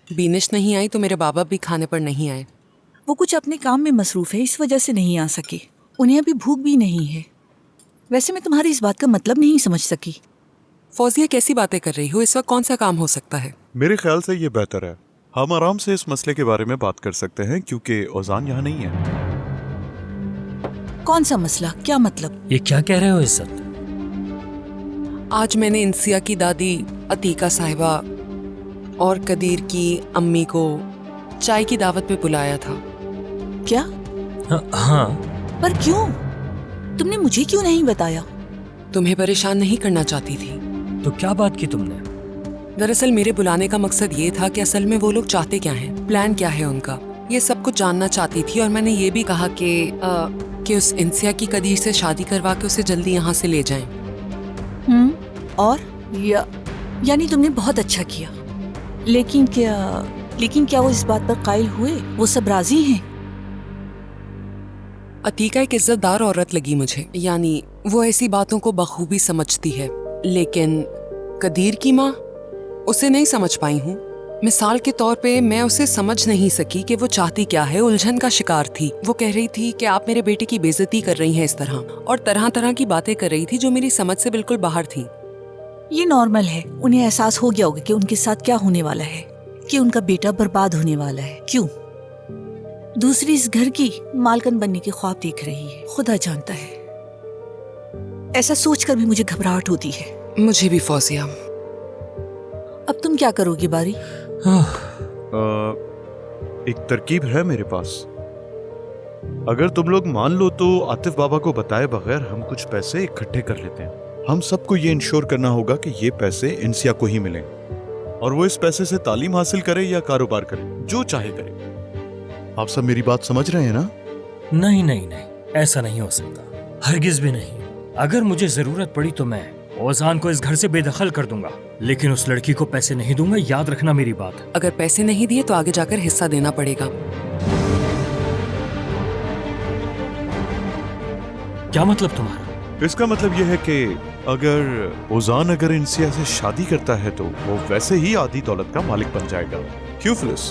बीनिश नहीं आई तो मेरे बाबा भी खाने पर नहीं आए। वो कुछ अपने काम में मसरूफ है, इस वजह से नहीं आ सके। उन्हें अभी भूख भी नहीं है। वैसे मैं तुम्हारी इस बात का मतलब नहीं समझ सकी। फौजिया कैसी बातें कर रही हो? इस वक्त कौन सा काम हो सकता है? मेरे ख्याल से ये बेहतर है, हम आराम से इस मसले के बारे में बात कर सकते हैं क्योंकि ओजान यहाँ नहीं है। कौन सा मसला? क्या मतलब? ये क्या कह रहे हो इज्जत? आज मैंने इंसिया की दादी अतीका साहिबा और कदीर की अम्मी को चाय की दावत पे बुलाया था। क्या? हाँ। पर क्यों? तुमने मुझे क्यों नहीं बताया? तुम्हें परेशान नहीं करना चाहती थी। तो क्या बात की तुमने? दरअसल मेरे बुलाने का मकसद ये था कि असल में वो लोग चाहते क्या हैं, प्लान क्या है उनका, ये सब कुछ जानना चाहती थी। और मैंने ये भी कहा कि उस इंसिया की कदीर से शादी करवा के उसे जल्दी यहाँ से ले जाएं। और यानी तुमने बहुत अच्छा किया। लेकिन क्या वो इस बात पर कायल हुए? वो सब राजी हैं? अतीका एक इज्जतदार औरत लगी मुझे, यानी वो ऐसी बातों को बखूबी समझती है। लेकिन कदीर की माँ, उसे नहीं समझ पाई हूँ। मिसाल के तौर पे मैं उसे समझ नहीं सकी कि वो चाहती क्या है। उलझन का शिकार थी। वो कह रही थी कि आप मेरे बेटे की बेइज्जती कर रही हैं इस तरह, और तरह तरह की बातें कर रही थी जो मेरी समझ से बिल्कुल बाहर थी। ये नॉर्मल है। उन्हें एहसास हो गया होगा कि उनके साथ क्या होने वाला है, कि उनका बेटा बर्बाद होने वाला है। क्यों? दूसरी इस घर की मालकन बनने के ख्वाब देख रही है। खुदा जानता है, ऐसा सोचकर भी मुझे घबराहट होती है। मुझे भी फौजिया। अब तुम क्या करोगी बारी? एक तरकीब है मेरे पास। अगर तुम लोग मान लो तो आतिफ बाबा को बताए बगैर हम कुछ पैसे इकट्ठे कर लेते हैं। हम सबको ये इंश्योर करना होगा कि ये पैसे इंसिया को ही मिलें, और वो इस पैसे से तालीम हासिल करे या कारोबार करे, जो चाहे करे। आप सब मेरी बात समझ रहे हैं ना? नहीं नहीं नहीं, ऐसा नहीं हो सकता, हरगिज भी नहीं। अगर मुझे जरूरत पड़ी तो मैं ओजान को इस घर से बेदखल कर दूंगा, लेकिन उस लड़की को पैसे नहीं दूंगा, याद रखना मेरी बात। अगर पैसे नहीं दिए तो आगे जाकर हिस्सा देना पड़ेगा। क्या मतलब तुम्हारा? इसका मतलब यह है कि अगर ओजान इंसिया से शादी करता है तो वो वैसे ही आधी दौलत का मालिक बन जाएगा। क्यों फिलिस?